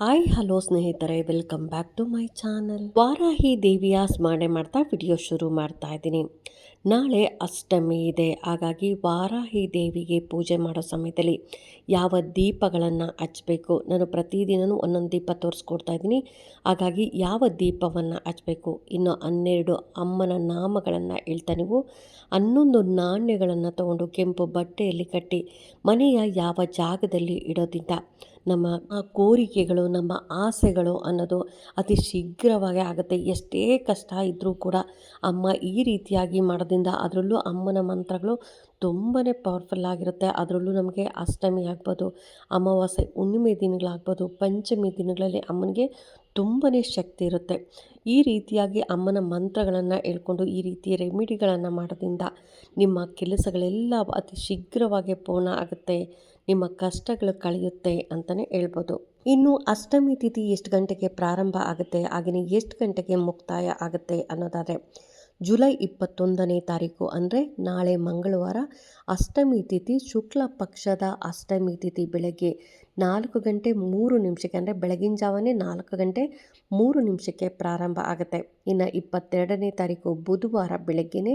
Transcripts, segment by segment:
Hi hello ಸ್ನೇಹಿತರೆ, welcome back to my channel. Varahi ದೇವಿಯ ಸ್ಮರಣೆ ಮಾಡ್ತಾ ವಿಡಿಯೋ ಶುರು ಮಾಡ್ತಾ ಇದ್ದೀನಿ. ನಾಳೆ ಅಷ್ಟಮಿ ಇದೆ, ಹಾಗಾಗಿ ವಾರಾಹಿ ದೇವಿಗೆ ಪೂಜೆ ಮಾಡೋ ಸಮಯದಲ್ಲಿ ಯಾವ ದೀಪಗಳನ್ನು ಹಚ್ಚಬೇಕು, ನಾನು ಪ್ರತಿದಿನವೂ ಒಂದೊಂದು ದೀಪ ತೋರಿಸ್ಕೊಡ್ತಾ ಇದ್ದೀನಿ. ಹಾಗಾಗಿ ಯಾವ ದೀಪವನ್ನು ಹಚ್ಚಬೇಕು, ಇನ್ನು 12 ಅಮ್ಮನ ನಾಮಗಳನ್ನು ಹೇಳ್ತಾ ನೀವು 11 ನಾಣ್ಯಗಳನ್ನು ತಗೊಂಡು ಕೆಂಪು ಬಟ್ಟೆಯಲ್ಲಿ ಕಟ್ಟಿ ಮನೆಯ ಯಾವ ಜಾಗದಲ್ಲಿ ಇಡೋದ್ರಿಂದ ನಮ್ಮ ಕೋರಿಕೆಗಳು, ನಮ್ಮ ಆಸೆಗಳು ಅನ್ನೋದು ಅತಿ ಶೀಘ್ರವಾಗಿ ಆಗುತ್ತೆ. ಎಷ್ಟೇ ಕಷ್ಟ ಇದ್ದರೂ ಕೂಡ ಅಮ್ಮ ಈ ರೀತಿಯಾಗಿ ಮಾಡೋದ್ರಿಂದ, ಅದರಲ್ಲೂ ಅಮ್ಮನ ಮಂತ್ರಗಳು ತುಂಬಾ ಪವರ್ಫುಲ್ ಆಗಿರುತ್ತೆ. ಅದರಲ್ಲೂ ನಮಗೆ ಅಷ್ಟಮಿ ಆಗ್ಬೋದು, ಅಮಾವಾಸ್ಯೆ ಹುಣ್ಣಿಮೆ ದಿನಗಳಾಗ್ಬೋದು, ಪಂಚಮಿ ದಿನಗಳಲ್ಲಿ ಅಮ್ಮನಿಗೆ ತುಂಬಾ ಶಕ್ತಿ ಇರುತ್ತೆ. ಈ ರೀತಿಯಾಗಿ ಅಮ್ಮನ ಮಂತ್ರಗಳನ್ನು ಹೇಳ್ಕೊಂಡು ಈ ರೀತಿಯ ರೆಮಿಡಿಗಳನ್ನು ಮಾಡೋದ್ರಿಂದ ನಿಮ್ಮ ಕೆಲಸಗಳೆಲ್ಲ ಅತಿ ಶೀಘ್ರವಾಗಿ ಪೂರ್ಣ ಆಗುತ್ತೆ, ನಿಮ್ಮ ಕಷ್ಟಗಳು ಕಳೆಯುತ್ತೆ ಅಂತಲೇ ಹೇಳ್ಬೋದು. ಇನ್ನು ಅಷ್ಟಮಿ ತಿಥಿ ಎಷ್ಟು ಗಂಟೆಗೆ ಪ್ರಾರಂಭ ಆಗುತ್ತೆ, ಹಾಗೆಯೇ ಎಷ್ಟು ಗಂಟೆಗೆ ಮುಕ್ತಾಯ ಆಗುತ್ತೆ ಅನ್ನೋದಾದರೆ, ಜುಲೈ 21ನೇ ತಾರೀಕು ಅಂದರೆ ನಾಳೆ ಮಂಗಳವಾರ ಅಷ್ಟಮಿ ತಿಥಿ, ಶುಕ್ಲ ಪಕ್ಷದ ಅಷ್ಟಮಿ ತಿಥಿ ಬೆಳಗ್ಗೆ 4:03 ಅಂದರೆ ಬೆಳಗಿನ ಜಾವನೇ 4:03 ಪ್ರಾರಂಭ ಆಗುತ್ತೆ. ಇನ್ನು 22ನೇ ತಾರೀಕು ಬುಧವಾರ ಬೆಳಗ್ಗೆನೇ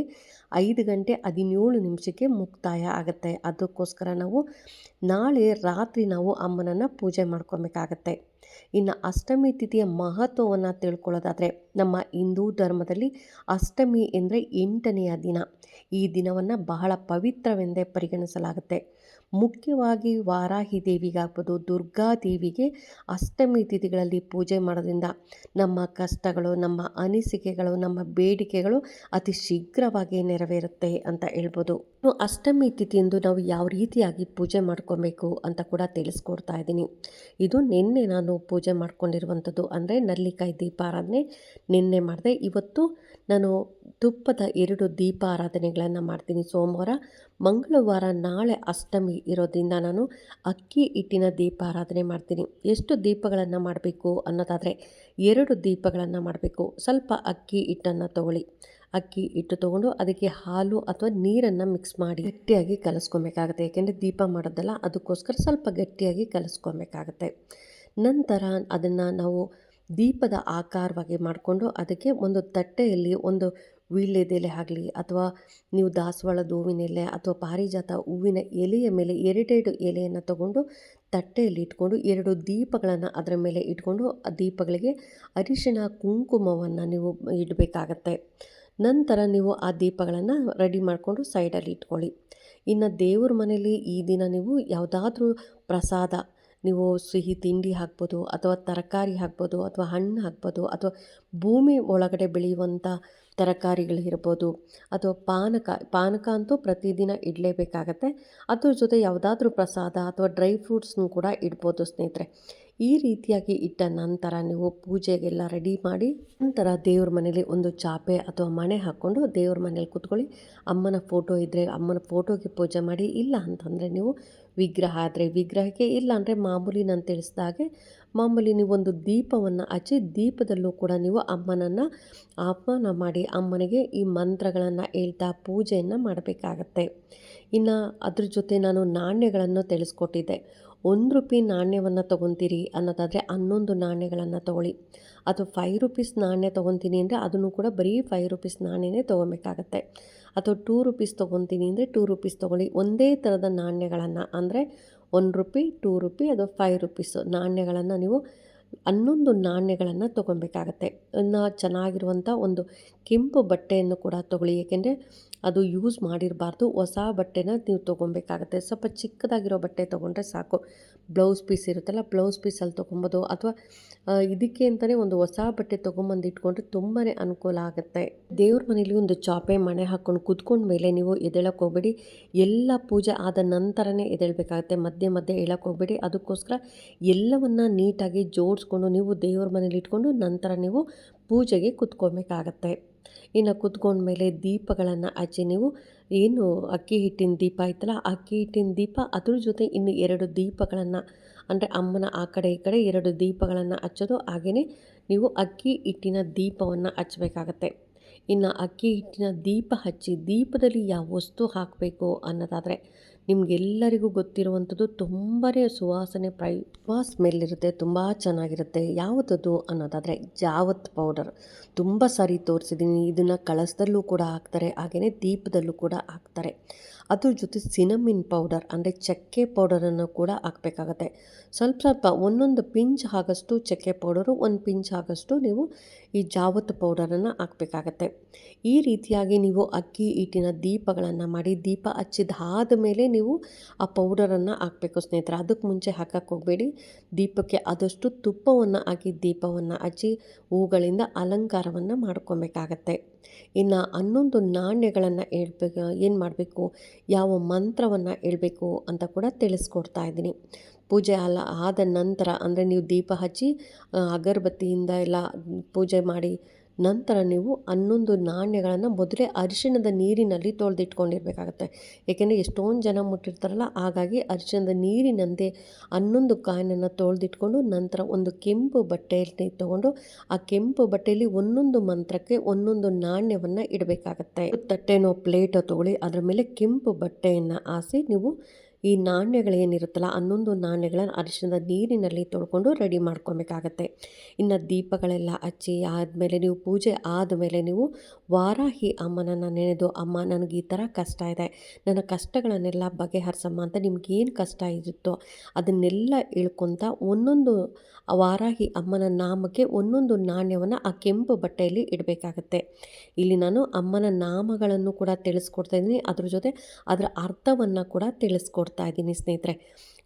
5:17 ಮುಕ್ತಾಯ ಆಗುತ್ತೆ. ಅದಕ್ಕೋಸ್ಕರ ನಾವು ನಾಳೆ ರಾತ್ರಿ ನಾವು ಅಮ್ಮನನ್ನು ಪೂಜೆ ಮಾಡ್ಕೊಬೇಕಾಗತ್ತೆ. ಇನ್ನು ಅಷ್ಟಮಿ ತಿಥಿಯ ಮಹತ್ವವನ್ನು ತಿಳ್ಕೊಳ್ಳೋದಾದರೆ, ನಮ್ಮ ಹಿಂದೂ ಧರ್ಮದಲ್ಲಿ ಅಷ್ಟಮಿ ಎಂದರೆ 8ನೆಯ ದಿನ. ಈ ದಿನವನ್ನು ಬಹಳ ಪವಿತ್ರವೆಂದೇ ಪರಿಗಣಿಸಲಾಗುತ್ತೆ. ಮುಖ್ಯವಾಗಿ ವಾರಾಹಿ ದೇವಿಗಾಗ್ಬೋದು, ದುರ್ಗಾ ದೇವಿಗೆ ಅಷ್ಟಮಿ ತಿಥಿಗಳಲ್ಲಿ ಪೂಜೆ ಮಾಡೋದ್ರಿಂದ ನಮ್ಮ ಕಷ್ಟಗಳು, ನಮ್ಮ ಅನಿಸಿಕೆಗಳು, ನಮ್ಮ ಬೇಡಿಕೆಗಳು ಅತಿ ಶೀಘ್ರವಾಗಿ ನೆರವೇರುತ್ತೆ ಅಂತ ಹೇಳ್ಬೋದು. ಇನ್ನು ಅಷ್ಟಮಿ ತಿಥಿಯಂದು ನಾವು ಯಾವ ರೀತಿಯಾಗಿ ಪೂಜೆ ಮಾಡ್ಕೊಬೇಕು ಅಂತ ಕೂಡ ತಿಳಿಸ್ಕೊಡ್ತಾ ಇದ್ದೀನಿ. ಇದು ನಿನ್ನೆ ನಾನು ಪೂಜೆ ಮಾಡ್ಕೊಂಡಿರುವಂಥದ್ದು, ಅಂದರೆ ನಲ್ಲಿಕಾಯಿ ದೀಪಾರಾಧನೆ ನಿನ್ನೆ ಮಾಡಿದೆ. ಇವತ್ತು ನಾನು ತುಪ್ಪದ 2 ದೀಪಾರಾಧನೆಗಳನ್ನು ಮಾಡ್ತೀನಿ. ಸೋಮವಾರ, ಮಂಗಳವಾರ ನಾಳೆ ಅಷ್ಟಮಿ ಇರೋದ್ರಿಂದ ನಾನು ಅಕ್ಕಿ ಹಿಟ್ಟಿನ ದೀಪಾರಾಧನೆ ಮಾಡ್ತೀನಿ. ಎಷ್ಟು ದೀಪಗಳನ್ನು ಮಾಡಬೇಕು ಅನ್ನೋದಾದರೆ 2 ದೀಪಗಳನ್ನು ಮಾಡಬೇಕು. ಸ್ವಲ್ಪ ಅಕ್ಕಿ ಹಿಟ್ಟನ್ನು ತಗೊಳ್ಳಿ. ಅಕ್ಕಿ ಹಿಟ್ಟು ತೊಗೊಂಡು ಅದಕ್ಕೆ ಹಾಲು ಅಥವಾ ನೀರನ್ನು ಮಿಕ್ಸ್ ಮಾಡಿ ಗಟ್ಟಿಯಾಗಿ ಕಲಿಸ್ಕೊಬೇಕಾಗುತ್ತೆ. ಏಕೆಂದರೆ ದೀಪ ಮಾಡೋದಲ್ಲ, ಅದಕ್ಕೋಸ್ಕರ ಸ್ವಲ್ಪ ಗಟ್ಟಿಯಾಗಿ ಕಲಿಸ್ಕೊಬೇಕಾಗತ್ತೆ. ನಂತರ ಅದನ್ನು ನಾವು ದೀಪದ ಆಕಾರವಾಗಿ ಮಾಡಿಕೊಂಡು ಅದಕ್ಕೆ ಒಂದು ತಟ್ಟೆಯಲ್ಲಿ ಒಂದು ವೀಳ್ಯದೆಲೆ ಆಗಲಿ, ಅಥವಾ ನೀವು ದಾಸವಾಳದ ಹೂವಿನ ಎಲೆ ಅಥವಾ ಪಾರಿಜಾತ ಹೂವಿನ ಎಲೆಯ ಮೇಲೆ 2 ಎಲೆಯನ್ನು ತಗೊಂಡು ತಟ್ಟೆಯಲ್ಲಿ ಇಟ್ಕೊಂಡು 2 ದೀಪಗಳನ್ನು ಅದರ ಮೇಲೆ ಇಟ್ಕೊಂಡು ಆ ದೀಪಗಳಿಗೆ ಅರಿಶಿಣ ಕುಂಕುಮವನ್ನು ನೀವು ಇಡಬೇಕಾಗತ್ತೆ. ನಂತರ ನೀವು ಆ ದೀಪಗಳನ್ನು ರೆಡಿ ಮಾಡಿಕೊಂಡು ಸೈಡಲ್ಲಿ ಇಟ್ಕೊಳ್ಳಿ. ಇನ್ನು ದೇವ್ರ ಮನೇಲಿ ಈ ದಿನ ನೀವು ಯಾವುದಾದ್ರೂ ಪ್ರಸಾದ, ನೀವು ಸಿಹಿ ತಿಂಡಿ ಹಾಕ್ಬೋದು, ಅಥವಾ ತರಕಾರಿ ಹಾಕ್ಬೋದು, ಅಥವಾ ಹಣ್ಣು ಹಾಕ್ಬೋದು, ಅಥವಾ ಭೂಮಿ ಒಳಗಡೆ ಬೆಳೆಯುವಂಥ ತರಕಾರಿಗಳಿರ್ಬೋದು, ಅಥವಾ ಪಾನಕ ಅಂತೂ ಪ್ರತಿದಿನ ಇಡಲೇಬೇಕಾಗತ್ತೆ. ಅದ್ರ ಜೊತೆ ಯಾವುದಾದ್ರೂ ಪ್ರಸಾದ ಅಥವಾ ಡ್ರೈ ಫ್ರೂಟ್ಸ್ನೂ ಕೂಡ ಇಡ್ಬೋದು ಸ್ನೇಹಿತರೆ. ಈ ರೀತಿಯಾಗಿ ಇಟ್ಟ ನಂತರ ನೀವು ಪೂಜೆಗೆಲ್ಲ ರೆಡಿ ಮಾಡಿ, ನಂತರ ದೇವ್ರ ಮನೇಲಿ ಒಂದು ಚಾಪೆ ಅಥವಾ ಮಣೆ ಹಾಕ್ಕೊಂಡು ದೇವ್ರ ಮನೇಲಿ ಕೂತ್ಕೊಳ್ಳಿ. ಅಮ್ಮನ ಫೋಟೋ ಇದ್ದರೆ ಅಮ್ಮನ ಫೋಟೋಗೆ ಪೂಜೆ ಮಾಡಿ, ಇಲ್ಲ ಅಂತಂದರೆ ನೀವು ವಿಗ್ರಹ ಆದರೆ ವಿಗ್ರಹಕ್ಕೆ, ಇಲ್ಲ ಅಂದರೆ ಮಾಮೂಲಿ ನಾನು ತಿಳಿಸಿದಾಗೆ ಮಾಮೂಲಿ ನೀವು ಒಂದು ದೀಪವನ್ನು ಹಚ್ಚಿ ದೀಪದಲ್ಲೂ ಕೂಡ ನೀವು ಅಮ್ಮನನ್ನು ಆಹ್ವಾನ ಮಾಡಿ ಅಮ್ಮನಿಗೆ ಈ ಮಂತ್ರಗಳನ್ನು ಹೇಳ್ತಾ ಪೂಜೆಯನ್ನು ಮಾಡಬೇಕಾಗತ್ತೆ. ಇನ್ನು ಅದ್ರ ಜೊತೆ ನಾನು ನಾಣ್ಯಗಳನ್ನು ತಿಳಿಸ್ಕೊಟ್ಟಿದ್ದೆ. 1 ರೂಪಾಯಿ ನಾಣ್ಯವನ್ನು ತೊಗೊತೀರಿ ಅನ್ನೋದಾದರೆ 11 ನಾಣ್ಯಗಳನ್ನು ತೊಗೊಳ್ಳಿ. ಅಥವಾ 5 ರೂಪೀಸ್ ನಾಣ್ಯ ತೊಗೊತೀನಿ ಅಂದರೆ ಅದನ್ನು ಕೂಡ ಬರೀ 5 ರೂಪೀಸ್ ನಾಣ್ಯನೇ ತೊಗೊಬೇಕಾಗತ್ತೆ. ಅಥವಾ 2 ರೂಪೀಸ್ ತೊಗೊತೀನಿ ಅಂದರೆ 2 ರೂಪೀಸ್ ತೊಗೊಳ್ಳಿ. ಒಂದೇ ಥರದ ನಾಣ್ಯಗಳನ್ನು, ಅಂದರೆ 1 ರೂಪಾಯಿ, 2 ರೂಪಾಯಿ, ಅದು 5 ರೂಪೀಸು ನಾಣ್ಯಗಳನ್ನು ನೀವು 11 ನಾಣ್ಯಗಳನ್ನು ತೊಗೊಬೇಕಾಗತ್ತೆ. ಇನ್ನು ಚೆನ್ನಾಗಿರುವಂಥ ಒಂದು ಕೆಂಪು ಬಟ್ಟೆಯನ್ನು ಕೂಡ ತೊಗೊಳ್ಳಿ. ಏಕೆಂದರೆ ಅದು ಯೂಸ್ ಮಾಡಿರಬಾರ್ದು, ಹೊಸ ಬಟ್ಟೆನ ನೀವು ತೊಗೊಬೇಕಾಗತ್ತೆ. ಸ್ವಲ್ಪ ಚಿಕ್ಕದಾಗಿರೋ ಬಟ್ಟೆ ತೊಗೊಂಡ್ರೆ ಸಾಕು. ಬ್ಲೌಸ್ ಪೀಸ್ ಇರುತ್ತಲ್ಲ, ಬ್ಲೌಸ್ ಪೀಸಲ್ಲಿ ತೊಗೊಬೋದು, ಅಥವಾ ಇದಕ್ಕೆ ಅಂತಲೇ ಒಂದು ಹೊಸ ಬಟ್ಟೆ ತೊಗೊಂಬಂದು ಇಟ್ಕೊಂಡ್ರೆ ತುಂಬಾ ಅನುಕೂಲ ಆಗುತ್ತೆ. ದೇವ್ರ ಮನೇಲಿ ಒಂದು ಚಾಪೆ ಮಣೆ ಹಾಕ್ಕೊಂಡು ಕೂತ್ಕೊಂಡ ಮೇಲೆ ನೀವು ಎದ್ದೇಳಕ್ಕೆ ಹೋಗಬೇಡಿ. ಎಲ್ಲ ಪೂಜೆ ಆದ ನಂತರನೇ ಎದ್ದೇಳಬೇಕಾಗತ್ತೆ, ಮಧ್ಯೆ ಮಧ್ಯೆ ಹೇಳಕ್ಕೆ ಹೋಗಬೇಡಿ. ಅದಕ್ಕೋಸ್ಕರ ಎಲ್ಲವನ್ನು ನೀಟಾಗಿ ಜೋಡಿಸ್ಕೊಂಡು ನೀವು ದೇವ್ರ ಮನೇಲಿ ಇಟ್ಕೊಂಡು ನಂತರ ನೀವು ಪೂಜೆಗೆ ಕೂತ್ಕೊಬೇಕಾಗತ್ತೆ. ಇನ್ನು ಕೂತ್ಕೊಂಡ್ಮೇಲೆ ದೀಪಗಳನ್ನು ಹಚ್ಚಿ, ನೀವು ಏನು ಅಕ್ಕಿ ಹಿಟ್ಟಿನ ದೀಪ ಇತ್ತಲ್ಲ, ಅಕ್ಕಿ ಹಿಟ್ಟಿನ ದೀಪ ಅದ್ರ ಜೊತೆ ಇನ್ನು 2 ದೀಪಗಳನ್ನು, ಅಂದರೆ ಅಮ್ಮನ ಆ ಕಡೆ ಈ ಕಡೆ 2 ದೀಪಗಳನ್ನು ಹಚ್ಚೋದು. ಹಾಗೆಯೇ ನೀವು ಅಕ್ಕಿ ಹಿಟ್ಟಿನ ದೀಪವನ್ನು ಹಚ್ಚಬೇಕಾಗತ್ತೆ. ಇನ್ನು ಅಕ್ಕಿ ಹಿಟ್ಟಿನ ದೀಪ ಹಚ್ಚಿ ದೀಪದಲ್ಲಿ ಯಾವ ವಸ್ತು ಹಾಕಬೇಕು ಅನ್ನೋದಾದರೆ, ನಿಮಗೆಲ್ಲರಿಗೂ ಗೊತ್ತಿರುವಂಥದ್ದು ತುಂಬಾ ಸುವಾಸನೆ ಸ್ಮೆಲ್ ಇರುತ್ತೆ, ತುಂಬ ಚೆನ್ನಾಗಿರುತ್ತೆ. ಯಾವುದದು ಅನ್ನೋದಾದರೆ ಜಾವತ್ ಪೌಡರ್. ತುಂಬ ಸಾರಿ ತೋರಿಸಿದ್ದೀನಿ. ಇದನ್ನು ಕಳಸದಲ್ಲೂ ಕೂಡ ಹಾಕ್ತಾರೆ, ಹಾಗೆಯೇ ದೀಪದಲ್ಲೂ ಕೂಡ ಹಾಕ್ತಾರೆ. ಅದ್ರ ಜೊತೆ ಸಿನಮಿನ್ ಪೌಡರ್ ಅಂದರೆ ಚಕ್ಕೆ ಪೌಡರನ್ನು ಕೂಡ ಹಾಕಬೇಕಾಗತ್ತೆ. ಸ್ವಲ್ಪ ಒಂದೊಂದು ಪಿಂಚ್ ಆಗಷ್ಟು ಚಕ್ಕೆ ಪೌಡರು, ಒಂದು ಪಿಂಚ್ ಆಗಷ್ಟು ನೀವು ಈ ಜಾವತ್ ಪೌಡರನ್ನು ಹಾಕಬೇಕಾಗತ್ತೆ. ಈ ರೀತಿಯಾಗಿ ನೀವು ಅಕ್ಕಿ ಹಿಟ್ಟಿನ ದೀಪಗಳನ್ನು ಮಾಡಿ ದೀಪ ಹಚ್ಚಿದಾದ ಮೇಲೆ ನೀವು ಆ ಪೌಡರನ್ನು ಹಾಕಬೇಕು ಸ್ನೇಹಿತರೆ. ಅದಕ್ಕೆ ಮುಂಚೆ ಹಾಕಕ್ಕೆ ಹೋಗಬೇಡಿ. ದೀಪಕ್ಕೆ ಆದಷ್ಟು ತುಪ್ಪವನ್ನು ಹಾಕಿ ದೀಪವನ್ನು ಹಚ್ಚಿ ಹೂಗಳಿಂದ ಅಲಂಕಾರವನ್ನು ಮಾಡ್ಕೊಬೇಕಾಗತ್ತೆ. ಇನ್ನು 11 ನಾಣ್ಯಗಳನ್ನು ಏನು ಮಾಡಬೇಕು, ಯಾವ ಮಂತ್ರವನ್ನು ಹೇಳ್ಬೇಕು ಅಂತ ಕೂಡ ತಿಳಿಸ್ಕೊಡ್ತಾ ಇದ್ದೀನಿ. ಪೂಜೆ ಆದ ನಂತರ ಅಂದರೆ ನೀವು ದೀಪ ಹಚ್ಚಿ ಅಗರಬತ್ತಿಯಿಂದ ಎಲ್ಲ ಪೂಜೆ ಮಾಡಿ ನಂತರ ನೀವು 11 ನಾಣ್ಯಗಳನ್ನು ಮೊದಲೇ ಅರಿಶಿಣದ ನೀರಿನಲ್ಲಿ ತೊಳೆದಿಟ್ಕೊಂಡಿರ್ಬೇಕಾಗತ್ತೆ. ಏಕೆಂದರೆ ಎಷ್ಟೊಂದು ಜನ ಮುಟ್ಟಿರ್ತಾರಲ್ಲ, ಹಾಗಾಗಿ ಅರಿಶಿಣದ ನೀರಿನಂತೆ 11 ಕಾಯಿನನ್ನು ತೊಳೆದಿಟ್ಕೊಂಡು ನಂತರ ಒಂದು ಕೆಂಪು ಬಟ್ಟೆಯಲ್ಲಿ ತೊಗೊಂಡು ಆ ಕೆಂಪು ಬಟ್ಟೆಯಲ್ಲಿ ಒಂದೊಂದು ಮಂತ್ರಕ್ಕೆ ಒಂದೊಂದು ನಾಣ್ಯವನ್ನು ಇಡಬೇಕಾಗತ್ತೆ. ತಟ್ಟೆನೋ ಪ್ಲೇಟೋ ತೊಗೊಳ್ಳಿ, ಅದರ ಮೇಲೆ ಕೆಂಪು ಬಟ್ಟೆಯನ್ನು ಹಾಸಿ ನೀವು ಈ ನಾಣ್ಯಗಳೇನಿರುತ್ತಲ್ಲ 11 ನಾಣ್ಯಗಳನ್ನು ಅರಿಶಿಣದ ನೀರಿನಲ್ಲಿ ತೊಳ್ಕೊಂಡು ರೆಡಿ ಮಾಡ್ಕೊಬೇಕಾಗತ್ತೆ. ಇನ್ನು ದೀಪಗಳೆಲ್ಲ ಹಚ್ಚಿ ಆದಮೇಲೆ ನೀವು ಪೂಜೆ ಆದಮೇಲೆ ನೀವು ವಾರಾಹಿ ಅಮ್ಮನನ್ನು ನೆನೆದು, ಅಮ್ಮ ನನಗೆ ಈ ಥರ ಕಷ್ಟ ಇದೆ, ನನ್ನ ಕಷ್ಟಗಳನ್ನೆಲ್ಲ ಬಗೆಹರಿಸಮ್ಮ ಅಂತ ನಿಮಗೇನು ಕಷ್ಟ ಇರುತ್ತೋ ಅದನ್ನೆಲ್ಲ ಇಳ್ಕೊತ ಒಂದೊಂದು ವಾರಾಹಿ ಅಮ್ಮನ ನಾಮಕ್ಕೆ ಒಂದೊಂದು ನಾಣ್ಯವನ್ನು ಆ ಕೆಂಪು ಬಟ್ಟೆಯಲ್ಲಿ ಇಡಬೇಕಾಗತ್ತೆ. ಇಲ್ಲಿ ನಾನು ಅಮ್ಮನ ನಾಮಗಳನ್ನು ಕೂಡ ತಿಳಿಸ್ಕೊಡ್ತಾ ಇದ್ದೀನಿ, ಅದ್ರ ಜೊತೆ ಅದರ ಅರ್ಥವನ್ನು ಕೂಡ ತಿಳಿಸ್ಕೊಡ್ತಾ ಇದ್ದೀನಿ ಸ್ನೇಹಿತರೆ.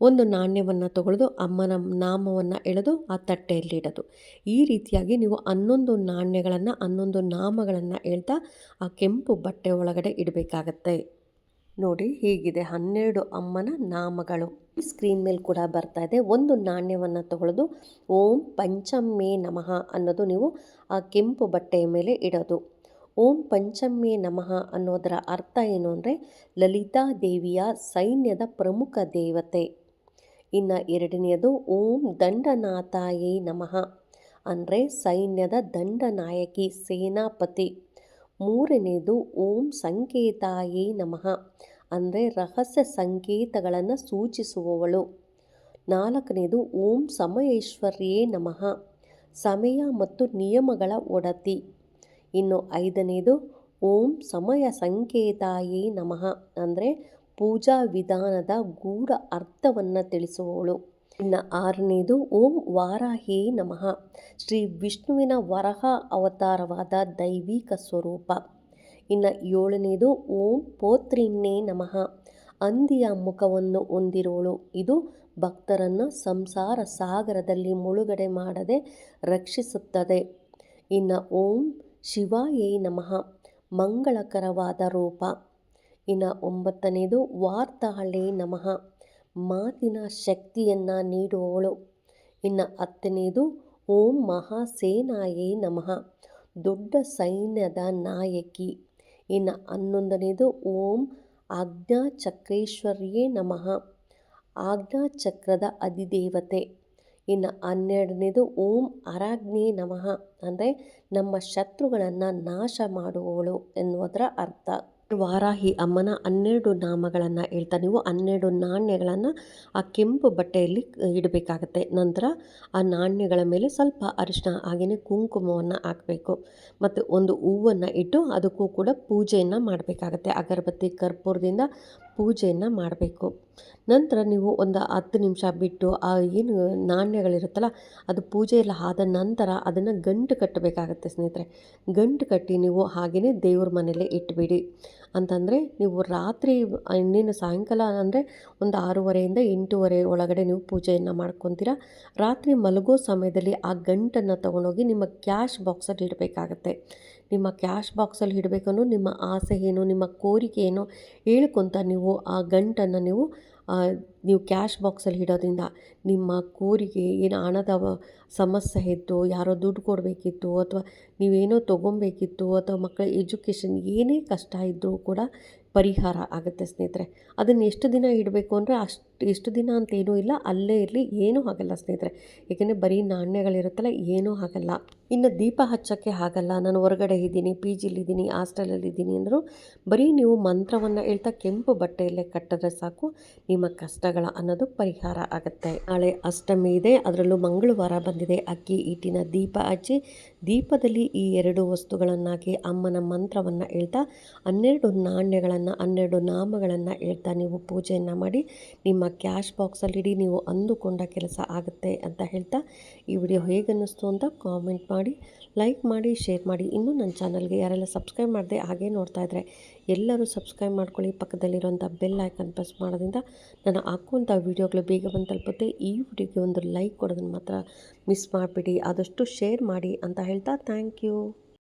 ಒಂದು ನಾಣ್ಯವನ್ನು ತಗೊಳ್ಳೋದು, ಅಮ್ಮನ ನಾಮವನ್ನು ಎಳೆದು ಆ ತಟ್ಟೆಯಲ್ಲಿ ಇಡೋದು. ಈ ರೀತಿಯಾಗಿ ನೀವು 11 ನಾಣ್ಯಗಳನ್ನು 11 ನಾಮಗಳನ್ನು ಹೇಳ್ತಾ ಆ ಕೆಂಪು ಬಟ್ಟೆ ಒಳಗಡೆ ಇಡಬೇಕಾಗತ್ತೆ. ನೋಡಿ, ಹೀಗಿದೆ 12 ಅಮ್ಮನ ನಾಮಗಳು. ಸ್ಕ್ರೀನ್ ಮೇಲೆ ಕೂಡ ಬರ್ತಾ ಇದೆ. ಒಂದು ನಾಣ್ಯವನ್ನು ತಗೊಳ್ಳೋದು, ಓಂ ಪಂಚಮ್ಮೇ ನಮಃ ಅನ್ನೋದು ನೀವು ಆ ಕೆಂಪು ಬಟ್ಟೆಯ ಮೇಲೆ ಇಡೋದು. ಓಂ ಪಂಚಮ್ಮೇ ನಮಃ ಅನ್ನೋದರ ಅರ್ಥ ಏನು ಅಂದರೆ ಲಲಿತಾ ದೇವಿಯ ಸೈನ್ಯದ ಪ್ರಮುಖ ದೇವತೆ. ಇನ್ನು ಎರಡನೆಯದು ಓಂ ದಂಡನಾಥಾಯೇ ನಮಃ ಅಂದರೆ ಸೈನ್ಯದ ದಂಡನಾಯಕಿ, ಸೇನಾಪತಿ. ಮೂರನೇದು ಓಂ ಸಂಕೇತಾಯೇ ನಮಃ ಅಂದರೆ ರಹಸ್ಯ ಸಂಕೇತಗಳನ್ನು ಸೂಚಿಸುವವಳು. ನಾಲ್ಕನೇದು ಓಂ ಸಮಯೇಶ್ವರ್ಯೇ ನಮಃ, ಸಮಯ ಮತ್ತು ನಿಯಮಗಳ ಒಡತಿ. ಇನ್ನು ಐದನೇದು ಓಂ ಸಮಯ ಸಂಕೇತಾಯೇ ನಮಃ ಅಂದರೆ ಪೂಜಾ ವಿಧಾನದ ಗೂಢ ಅರ್ಥವನ್ನು ತಿಳಿಸುವವಳು. ಇನ್ನು ಆರನೇದು ಓಂ ವಾರಾಹೇ ನಮಃ, ಶ್ರೀ ವಿಷ್ಣುವಿನ ವರಹ ಅವತಾರವಾದ ದೈವಿಕ ಸ್ವರೂಪ. ಇನ್ನು ಏಳನೇದು ಓಂ ಪೋತ್ರಿನ್ನೇ ನಮಃ, ಹಂದಿಯ ಮುಖವನ್ನು ಹೊಂದಿರುವಳು. ಇದು ಭಕ್ತರನ್ನು ಸಂಸಾರ ಸಾಗರದಲ್ಲಿ ಮುಳುಗಡೆ ಮಾಡದೆ ರಕ್ಷಿಸುತ್ತದೆ. ಇನ್ನು ಓಂ ಶಿವಾಯೇ ನಮಃ, ಮಂಗಳಕರವಾದ ರೂಪ. ಇನ್ನು 9ನೇದು ವಾರ್ತಾಳೇ ನಮಃ, ಮಾತಿನ ಶಕ್ತಿಯನ್ನು ನೀಡುವವಳು. ಇನ್ನು 10ನೇದು ಓಂ ಮಹಾಸೇನಾಯೇ ನಮಃ, ದೊಡ್ಡ ಸೈನ್ಯದ ನಾಯಕಿ. ಇನ್ನು 11ನೇದು ಓಂ ಆಜ್ಞಾಚಕ್ರೇಶ್ವರ್ಯೇ ನಮಃ, ಆಜ್ಞಾಚಕ್ರದ ಅಧಿದೇವತೆ. ಇನ್ನು 12ನೇದು ಓಂ ಅರಾಜ್ಞೇ ನಮಃ ಅಂದರೆ ನಮ್ಮ ಶತ್ರುಗಳನ್ನು ನಾಶ ಮಾಡುವವಳು ಎನ್ನುವುದರ ಅರ್ಥ. ವಾರಾಹಿ ಅಮ್ಮನ 12 ನಾಮಗಳನ್ನು ಹೇಳ್ತಾ ನೀವು 12 ನಾಣ್ಯಗಳನ್ನು ಆ ಕೆಂಪು ಬಟ್ಟೆಯಲ್ಲಿ ಇಡಬೇಕಾಗತ್ತೆ. ನಂತರ ಆ ನಾಣ್ಯಗಳ ಮೇಲೆ ಸ್ವಲ್ಪ ಅರಿಶಿನ ಹಾಗೆಯೇ ಕುಂಕುಮವನ್ನು ಹಾಕಬೇಕು. ಮತ್ತು ಒಂದು ಹೂವನ್ನು ಇಟ್ಟು ಅದಕ್ಕೂ ಕೂಡ ಪೂಜೆಯನ್ನು ಮಾಡಬೇಕಾಗತ್ತೆ. ಅಗರಬತ್ತಿ ಕರ್ಪೂರದಿಂದ ಪೂಜೆಯನ್ನು ಮಾಡಬೇಕು. ನಂತರ ನೀವು ಒಂದು 10 ನಿಮಿಷ ಬಿಟ್ಟು ಆ ಏನು ನಾಣ್ಯಗಳಿರುತ್ತಲ್ಲ ಅದು ಪೂಜೆ ಎಲ್ಲ ಆದ ನಂತರ ಅದನ್ನು ಗಂಟು ಕಟ್ಟಬೇಕಾಗತ್ತೆ ಸ್ನೇಹಿತರೆ. ಗಂಟು ಕಟ್ಟಿ ನೀವು ಹಾಗೆಯೇ ದೇವ್ರ ಮನೆಯಲ್ಲೇ ಇಟ್ಬಿಡಿ. ಅಂತಂದರೆ ನೀವು ರಾತ್ರಿ ಇನ್ನೇನು ಸಾಯಂಕಾಲ ಅಂದರೆ ಒಂದು 6:30ಯಿಂದ 8:30 ಒಳಗಡೆ ನೀವು ಪೂಜೆಯನ್ನು ಮಾಡ್ಕೊತೀರ. ರಾತ್ರಿ ಮಲಗೋ ಸಮಯದಲ್ಲಿ ಆ ಗಂಟನ್ನು ತೊಗೊಂಡೋಗಿ ನಿಮ್ಮ ಕ್ಯಾಶ್ ಬಾಕ್ಸಲ್ಲಿ ಇಡಬೇಕಾಗತ್ತೆ. ನಿಮ್ಮ ಕ್ಯಾಶ್ ಬಾಕ್ಸಲ್ಲಿ ಇಡಬೇಕನ್ನೋ ನಿಮ್ಮ ಆಸೆ ಏನು, ನಿಮ್ಮ ಕೋರಿಕೆ ಏನು ಹೇಳ್ಕೊತ ನೀವು ಆ ಗಂಟನ್ನು ನೀವು ನೀವು ಕ್ಯಾಶ್ ಬಾಕ್ಸಲ್ಲಿ ಇಡೋದ್ರಿಂದ ನಿಮ್ಮ ಕೋರಿಕೆ ಏನು ಹಣದ ಸಮಸ್ಯೆ ಇತ್ತು, ಯಾರೋ ದುಡ್ಡು ಕೊಡಬೇಕಿತ್ತು, ಅಥವಾ ನೀವೇನೋ ತೊಗೊಬೇಕಿತ್ತು, ಅಥವಾ ಮಕ್ಕಳ ಎಜುಕೇಷನ್ ಏನೇ ಕಷ್ಟ ಇದ್ದರೂ ಕೂಡ ಪರಿಹಾರ ಆಗುತ್ತೆ ಸ್ನೇಹಿತರೆ. ಅದನ್ನು ಎಷ್ಟು ದಿನ ಇಡಬೇಕು ಅಂದರೆ ಎಷ್ಟು ದಿನ ಅಂತೇನೂ ಇಲ್ಲ, ಅಲ್ಲೇ ಇರಲಿ, ಏನೂ ಆಗಲ್ಲ ಸ್ನೇಹಿತರೆ. ಏಕೆಂದರೆ ಬರೀ ನಾಣ್ಯಗಳಿರುತ್ತಲ್ಲ, ಏನೂ ಆಗಲ್ಲ. ಇನ್ನು ದೀಪ ಹಚ್ಚೋಕ್ಕೆ ಆಗಲ್ಲ, ನಾನು ಹೊರಗಡೆ ಇದ್ದೀನಿ, ಪಿ ಜಿಲಿದ್ದೀನಿ, ಹಾಸ್ಟೆಲಲ್ಲಿದ್ದೀನಿ ಅಂದರೂ ಬರೀ ನೀವು ಮಂತ್ರವನ್ನು ಹೇಳ್ತಾ ಕೆಂಪು ಬಟ್ಟೆಯಲ್ಲೇ ಕಟ್ಟಿದ್ರೆ ಸಾಕು, ನಿಮ್ಮ ಕಷ್ಟಗಳ ಅನ್ನೋದು ಪರಿಹಾರ ಆಗುತ್ತೆ. ನಾಳೆ ಅಷ್ಟಮಿ ಇದೆ, ಅದರಲ್ಲೂ ಮಂಗಳವಾರ ಬಂದಿದೆ. ಅಕ್ಕಿ ಹಿಟ್ಟಿನ ದೀಪ ಹಚ್ಚಿ ದೀಪದಲ್ಲಿ ಈ 2 ವಸ್ತುಗಳನ್ನಾಕಿ ಅಮ್ಮನ ಮಂತ್ರವನ್ನು ಹೇಳ್ತಾ 12 ನಾಣ್ಯಗಳನ್ನು 12 ನಾಮಗಳನ್ನು ಹೇಳ್ತಾ ನೀವು ಪೂಜೆಯನ್ನು ಮಾಡಿ ನಿಮ್ಮ ಕ್ಯಾಶ್ ಬಾಕ್ಸಲ್ಲಿಡಿ, ನೀವು ಅಂದುಕೊಂಡ ಕೆಲಸ ಆಗುತ್ತೆ ಅಂತ ಹೇಳ್ತಾ ಈ ವಿಡಿಯೋ ಹೇಗನ್ನಿಸ್ತು ಅಂತ ಕಾಮೆಂಟ್ ಮಾಡಿ, ಲೈಕ್ ಮಾಡಿ, ಶೇರ್ ಮಾಡಿ. ಇನ್ನೂ ನನ್ನ ಚಾನಲ್ಗೆ ಯಾರೆಲ್ಲ ಸಬ್ಸ್ಕ್ರೈಬ್ ಮಾಡದೆ ಹಾಗೇ ನೋಡ್ತಾ ಇದ್ದರೆ ಎಲ್ಲರೂ ಸಬ್ಸ್ಕ್ರೈಬ್ ಮಾಡ್ಕೊಳ್ಳಿ. ಪಕ್ಕದಲ್ಲಿರುವಂಥ ಬೆಲ್ ಐಕನ್ ಪ್ರೆಸ್ ಮಾಡೋದ್ರಿಂದ ನಾನು ಹಾಕುವಂಥ ವೀಡಿಯೋಗಳು ಬೇಗ ಬಂದು ತಲುಪುತ್ತೆ. ಈ ವಿಡಿಯೋಗೆ ಒಂದು ಲೈಕ್ ಕೊಡೋದನ್ನು ಮಾತ್ರ ಮಿಸ್ ಮಾಡಿಬಿಡಿ, ಆದಷ್ಟು ಶೇರ್ ಮಾಡಿ ಅಂತ ಹೇಳ್ತಾ ಥ್ಯಾಂಕ್ ಯು.